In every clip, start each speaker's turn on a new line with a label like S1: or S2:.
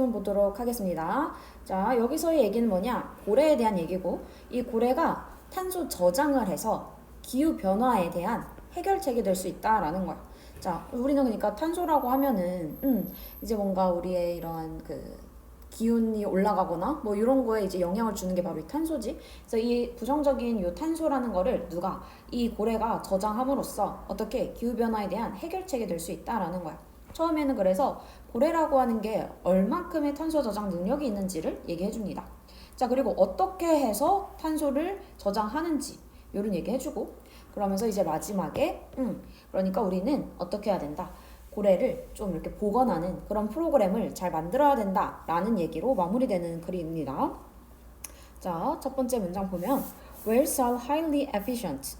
S1: 보도록 하겠습니다. 자, 여기서의 얘기는 뭐냐? 고래에 대한 얘기고, 이 고래가 탄소 저장을 해서 기후 변화에 대한 해결책이 될 수 있다라는 거야. 자, 우리는 그러니까 탄소라고 하면은 이제 뭔가 우리의 이러한 기온이 올라가거나 뭐 이런 거에 이제 영향을 주는 게 바로 이 탄소지. 그래서 이 부정적인 요 탄소라는 거를 누가 이 고래가 저장함으로써 어떻게 기후 변화에 대한 해결책이 될 수 있다라는 거야. 처음에는 그래서 고래라고 하는 게 얼만큼의 탄소 저장 능력이 있는지를 얘기해 줍니다. 자, 그리고 어떻게 해서 탄소를 저장하는지 이런 얘기 해주고, 그러면서 이제 마지막에 그러니까 우리는 어떻게 해야 된다. 고래를 좀 이렇게 복원하는 그런 프로그램을 잘 만들어야 된다라는 얘기로 마무리되는 글입니다. 자, 첫 번째 문장 보면 Whales are highly efficient.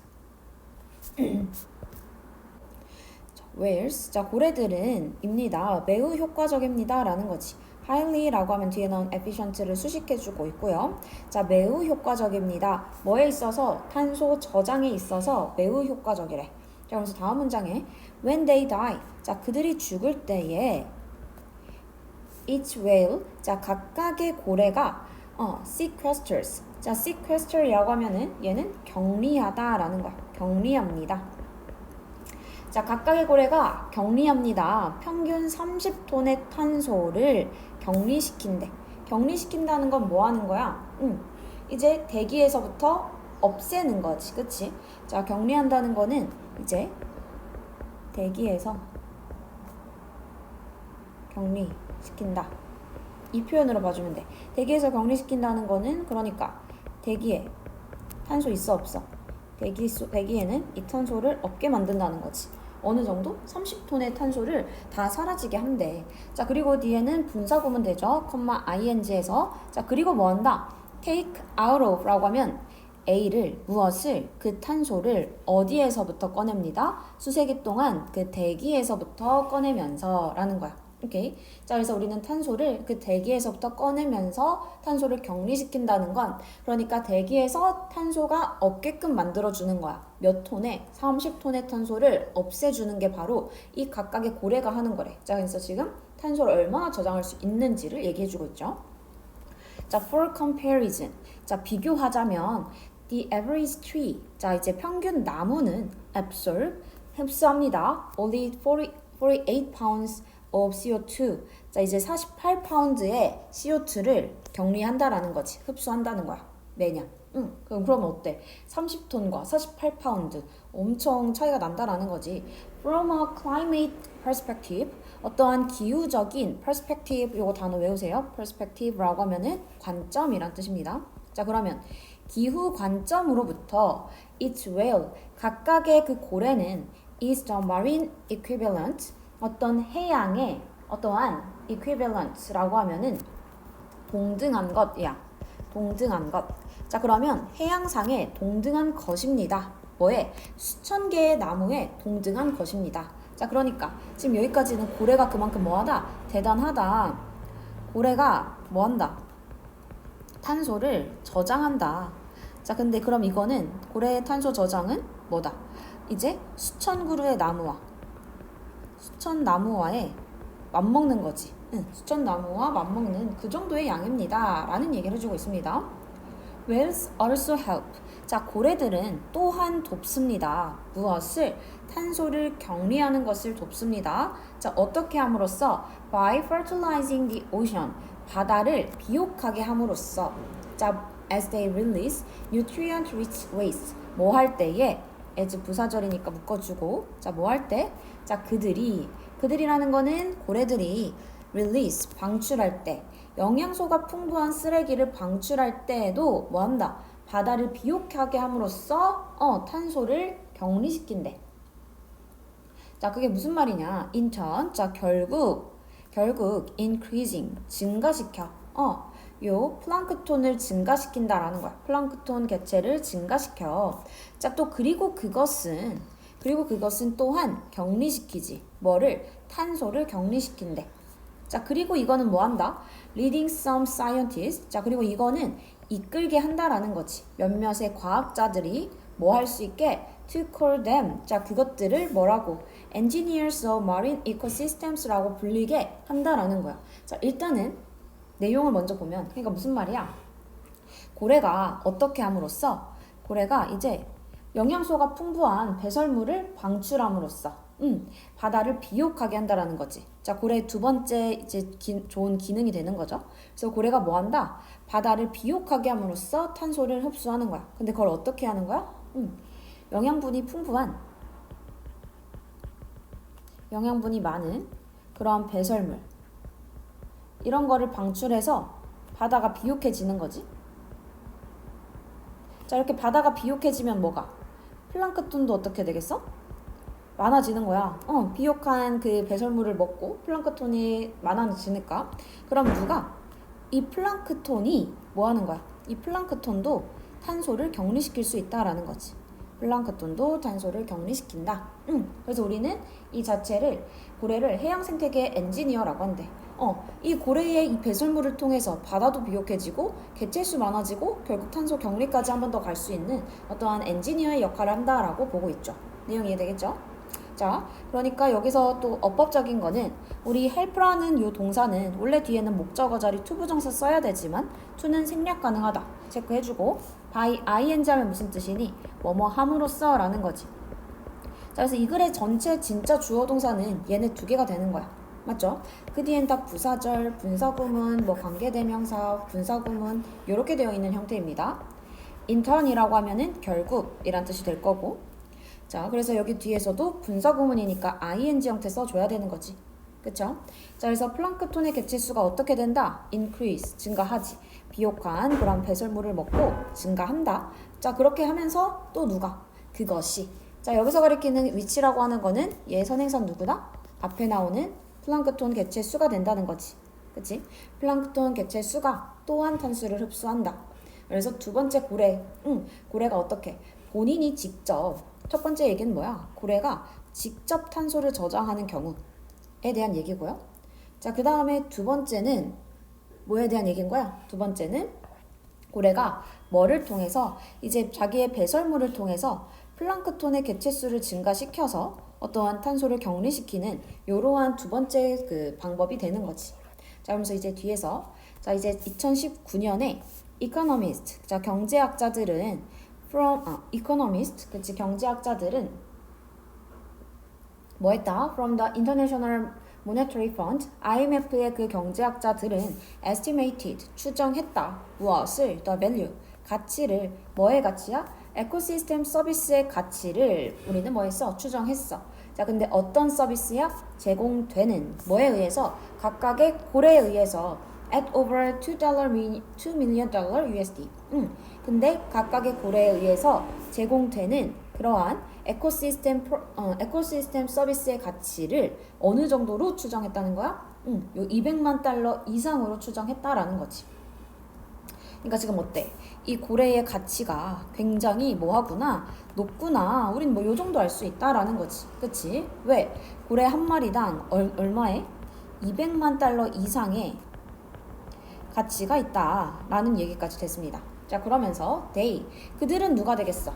S1: whales, 자, 고래들은 입니다. 매우 효과적입니다 라는 거지. highly라고 하면 뒤에 나온 efficient를 수식해주고 있고요. 자, 매우 효과적입니다. 뭐에 있어서? 탄소 저장에 있어서 매우 효과적이래. 자, 그래서 다음 문장에 when they die, 자, 그들이 죽을 때에 each whale, 자, 각각의 고래가 sequesters, 자, sequester이라고 하면은 얘는 격리하다라는 거야. 격리합니다. 자, 각각의 고래가 격리합니다. 평균 30톤의 탄소를 격리시킨대. 격리시킨다는 건 뭐 하는 거야? 이제 대기에서부터 없애는 거지. 그치? 자, 격리한다는 거는 이제 대기에서 격리시킨다. 이 표현으로 봐주면 돼. 대기에서 격리시킨다는 거는 그러니까 대기에 탄소 있어 없어? 대기에는 이 탄소를 없게 만든다는 거지. 어느 정도? 30톤의 탄소를 다 사라지게 한대. 자, 그리고 뒤에는 분사구문 되죠. ing에서. 자, 그리고 뭐 한다? take out of 라고 하면 A를, 무엇을, 그 탄소를 어디에서부터 꺼냅니다. 수세기 동안 그 대기에서부터 꺼내면서 라는 거야. 오케이. 자, 그래서 우리는 탄소를 그 대기에서부터 꺼내면서 탄소를 격리시킨다는 건 그러니까 대기에서 탄소가 없게끔 만들어주는 거야. 몇 톤의? 30톤의 탄소를 없애주는 게 바로 이 각각의 고래가 하는 거래. 자, 그래서 지금 탄소를 얼마나 저장할 수 있는지를 얘기해주고 있죠. 자, for comparison. 자, 비교하자면 the average tree. 자, 이제 평균 나무는 absorb, 흡수합니다. only 48 pounds of CO2. 자, 이제 48파운드의 CO2를 격리한다라는 거지. 흡수한다는 거야. 매년. 그럼 어때? 30톤과 48파운드. 엄청 차이가 난다라는 거지. From a climate perspective. 어떠한 기후적인 perspective, 요거 단어 외우세요. perspective라고 하면은 관점이란 뜻입니다. 자, 그러면 기후 관점으로부터 each whale, 각각의 그 고래는 is the marine equivalent, 어떤 해양의 어떠한 equivalent라고 하면은 동등한 것이야. 동등한 것. 자, 그러면 해양상의 동등한 것입니다. 뭐에? 수천 개의 나무에 동등한 것입니다. 자, 그러니까 지금 여기까지는 고래가 그만큼 뭐하다? 대단하다. 고래가 뭐한다? 탄소를 저장한다. 자, 근데 그럼 이거는 고래의 탄소 저장은 뭐다? 이제 수천 그루의 나무와 수천 나무와에 맞먹는 거지. 수천 나무와 맞먹는 그 정도의 양입니다. 라는 얘기를 해주고 있습니다. Whales also help. 자, 고래들은 또한 돕습니다. 무엇을? 탄소를 격리하는 것을 돕습니다. 자, 어떻게 함으로써? By fertilizing the ocean. 바다를 비옥하게 함으로써. 자, as they release nutrient-rich waste. 뭐 할 때에? as 부사절이니까 묶어주고. 자, 뭐 할 때? 자, 그들이라는 거는 고래들이 release, 방출할 때, 영양소가 풍부한 쓰레기를 방출할 때에도 뭐 한다? 바다를 비옥하게 함으로써 탄소를 격리시킨대. 자, 그게 무슨 말이냐? in turn, 자, 결국 increasing, 증가시켜. 요 플랑크톤을 증가시킨다라는 거야. 플랑크톤 개체를 증가시켜. 자, 또 그리고 그것은 또한 격리시키지. 뭐를? 탄소를 격리시킨대. 자, 그리고 이거는 뭐 한다? leading some scientists. 자, 그리고 이거는 이끌게 한다라는 거지. 몇몇의 과학자들이 뭐 할 수 있게? to call them. 자, 그것들을 뭐라고? engineers of marine ecosystems라고 불리게 한다라는 거야. 자, 일단은 내용을 먼저 보면 그러니까 무슨 말이야? 고래가 어떻게 함으로써 고래가 이제 영양소가 풍부한 배설물을 방출함으로써 바다를 비옥하게 한다라는 거지. 자, 고래의 두 번째 이제 좋은 기능이 되는 거죠. 그래서 고래가 뭐 한다? 바다를 비옥하게 함으로써 탄소를 흡수하는 거야. 근데 그걸 어떻게 하는 거야? 영양분이 풍부한 영양분이 많은 그러한 배설물 이런 거를 방출해서 바다가 비옥해지는 거지. 자, 이렇게 바다가 비옥해지면 뭐가? 플랑크톤도 어떻게 되겠어? 많아지는 거야. 비옥한 그 배설물을 먹고 플랑크톤이 많아지니까. 그럼 누가? 이 플랑크톤이 뭐 하는 거야? 이 플랑크톤도 탄소를 격리시킬 수 있다라는 거지. 플랑크톤도 탄소를 격리시킨다. 그래서 우리는 이 자체를 고래를 해양 생태계 엔지니어라고 한대. 이 고래의 이 배설물을 통해서 바다도 비옥해지고 개체수 많아지고 결국 탄소 격리까지 한 번 더 갈 수 있는 어떠한 엔지니어의 역할을 한다라고 보고 있죠. 내용 이해되겠죠? 자, 그러니까 여기서 또 어법적인 거는 우리 help라는 요 동사는 원래 뒤에는 목적어 자리 to 부정사 써야 되지만 to는 생략 가능하다 체크해주고 by ing 하면 무슨 뜻이니? 뭐뭐 함으로써 라는 거지. 자, 그래서 이 글의 전체 진짜 주어 동사는 얘네 두 개가 되는 거야. 맞죠? 그 뒤엔 다 부사절, 분사구문, 뭐 관계대명사, 분사구문 이렇게 되어 있는 형태입니다. intern이라고 하면은 결국이란 뜻이 될 거고, 자, 그래서 여기 뒤에서도 분사구문이니까 ing 형태 써줘야 되는 거지. 그쵸? 자, 그래서 플랑크톤의 개체수가 어떻게 된다? increase, 증가하지. 비옥한 그런 배설물을 먹고 증가한다. 자, 그렇게 하면서 또 누가? 그것이. 자, 여기서 가리키는 위치라고 하는 거는 얘 선행사 누구다? 앞에 나오는 플랑크톤 개체수가 된다는 거지. 그치? 플랑크톤 개체수가 또한 탄수를 흡수한다. 그래서 두 번째 고래. 고래가 어떻게? 본인이 직접 첫 번째 얘기는 뭐야? 고래가 직접 탄소를 저장하는 경우에 대한 얘기고요. 자, 그 다음에 두 번째는 뭐에 대한 얘기인 거야? 두 번째는 고래가 뭐를 통해서 이제 자기의 배설물을 통해서 플랑크톤의 개체수를 증가시켜서 어떠한 탄소를 격리시키는 이러한 두 번째 그 방법이 되는 거지. 자, 그러면서 이제 뒤에서 자, 이제 2019년에 economist, 자, 경제학자들은 economist, 그치, 경제학자들은 뭐 했다? From the International Monetary Fund, IMF의 그 경제학자들은 estimated, 추정했다. 무엇을? The value, 가치를. 뭐의 가치야? 에코시스템 서비스의 가치를 우리는 뭐 했어? 추정했어. 자, 근데 어떤 서비스야? 제공되는 뭐에 의해서? 각각의 고래에 의해서 at over $2 million USD. 근데 각각의 고래에 의해서 제공되는 그러한 에코시스템 서비스의 가치를 어느 정도로 추정했다는 거야? 요 200만 달러 이상으로 추정했다라는 거지. 그러니까 지금 어때? 이 고래의 가치가 굉장히 뭐하구나, 높구나. 우린 뭐 요 정도 알 수 있다라는 거지. 그치? 왜? 고래 한 마리당 얼마에? 200만 달러 이상의 가치가 있다라는 얘기까지 됐습니다. 자, 그러면서 they, 그들은 누가 되겠어?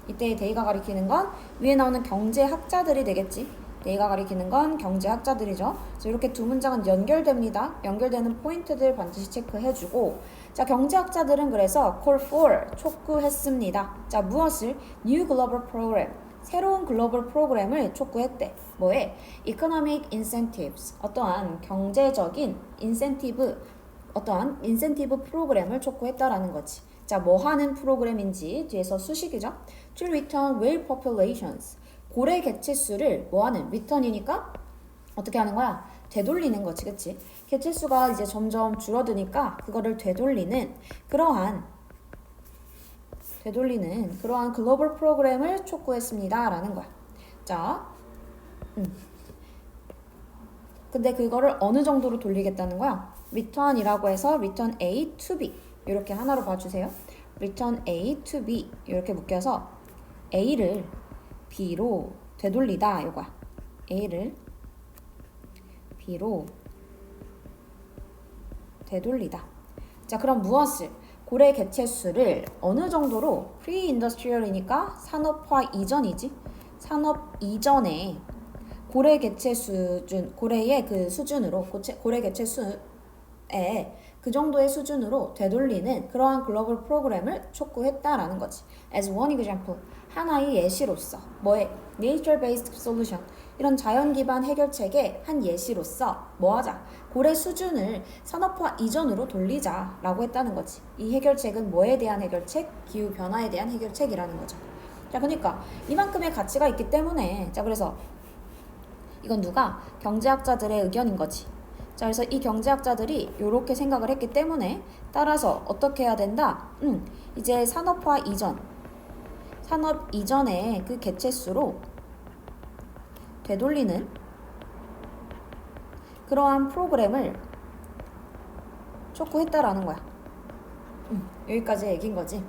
S1: 이때 they가 가리키는 건 위에 나오는 경제학자들이 되겠지. they가 가리키는 건 경제학자들이죠. 그래서 이렇게 두 문장은 연결됩니다. 연결되는 포인트들 반드시 체크해주고, 자, 경제학자들은 그래서 call for, 촉구했습니다. 자, 무엇을? new global program, 새로운 글로벌 프로그램을 촉구했대. 뭐에? economic incentives, 어떠한 경제적인 어떠한 인센티브 프로그램을 촉구했다라는 거지. 자, 뭐 하는 프로그램인지 뒤에서 수식이죠. To return whale populations, 고래 개체수를 뭐 하는? return이니까 어떻게 하는 거야? 되돌리는 거지, 그치? 개체수가 이제 점점 줄어드니까 그거를 되돌리는 그러한 글로벌 프로그램을 촉구했습니다 라는 거야. 자, 근데 그거를 어느 정도로 돌리겠다는 거야? return이라고 해서 return A to B 이렇게 하나로 봐주세요. return A to B 이렇게 묶여서 A를 B로 되돌리다 이거야. A를 B로 되돌리다. 자, 그럼 무엇을? 고래 개체수를 어느 정도로? pre-industrial이니까 산업화 이전이지. 산업 이전에 고래 개체 수준, 고래의 그 수준으로 고래 개체 그 정도의 수준으로 되돌리는 그러한 글로벌 프로그램을 촉구했다라는 거지. As one example, 하나의 예시로서 뭐에? Nature-based solution, 이런 자연 기반 해결책의 한 예시로서 뭐 하자? 고래 수준을 산업화 이전으로 돌리자라고 했다는 거지. 이 해결책은 뭐에 대한 해결책? 기후 변화에 대한 해결책이라는 거죠. 자, 그러니까 이만큼의 가치가 있기 때문에, 자, 그래서 이건 누가? 경제학자들의 의견인 거지. 자, 그래서 이 경제학자들이 이렇게 생각을 했기 때문에 따라서 어떻게 해야 된다? 이제 산업 이전의 그 개체수로 되돌리는 그러한 프로그램을 촉구했다라는 거야. 여기까지 얘기인 거지.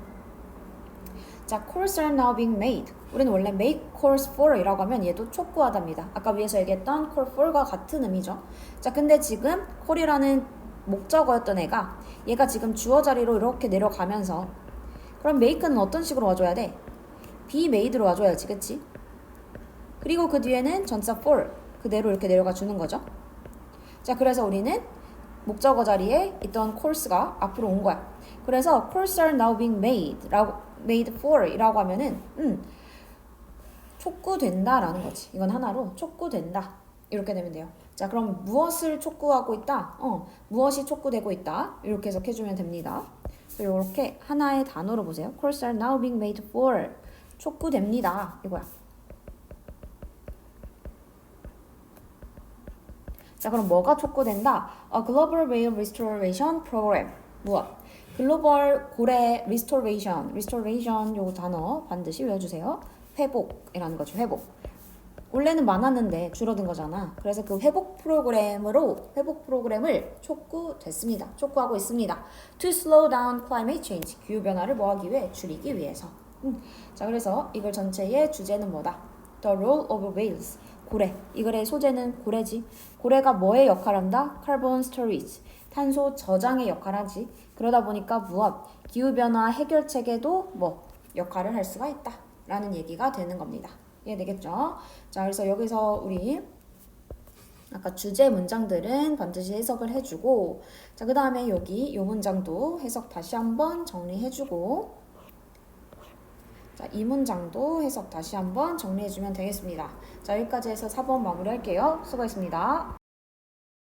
S1: 자, courses are now being made. 우리는 원래 make course for 이라고 하면 얘도 촉구하답니다. 아까 위에서 얘기했던 call for과 같은 의미죠. 자, 근데 지금 call이라는 목적어였던 애가 얘가 지금 주어 자리로 이렇게 내려가면서 그럼 make는 어떤 식으로 와줘야 돼? be made로 와줘야지, 그치? 그리고 그 뒤에는 전사 for 그대로 이렇게 내려가 주는 거죠. 자, 그래서 우리는 목적어 자리에 있던 course가 앞으로 온 거야. 그래서 courses are now being made for 이라고 하면은 촉구된다라는 거지. 이건 하나로 촉구된다 이렇게 되면 돼요. 자, 그럼 무엇을 촉구하고 있다? 무엇이 촉구되고 있다 이렇게 해석해주면 됩니다. 이렇게 하나의 단어로 보세요. courses are now being made for 촉구됩니다 이거야. 자, 그럼 뭐가 촉구된다? A Global Whale Restoration Program. 무엇? 글로벌 고래 restoration 요 단어 반드시 외워주세요. 회복이라는 거죠. 회복. 원래는 많았는데 줄어든 거잖아. 그래서 그 회복 프로그램을 촉구하고 있습니다. To slow down climate change. 기후 변화를 뭐하기 위해? 줄이기 위해서. 자, 그래서 이걸 전체의 주제는 뭐다? The role of whales. 고래. 이 글의 소재는 고래지. 고래가 뭐의 역할을 한다? Carbon storage. 탄소 저장의 역할을 하지. 그러다 보니까 무엇? 기후변화 해결책에도 뭐 역할을 할 수가 있다 라는 얘기가 되는 겁니다. 이해되겠죠? 자, 그래서 여기서 우리 아까 주제 문장들은 반드시 해석을 해주고, 자, 그 다음에 여기 요 문장도 해석 다시 한번 정리해주고, 자, 이 문장도 해석 다시 한번 정리해주면 되겠습니다. 자, 여기까지 해서 4번 마무리할게요. 수고했습니다.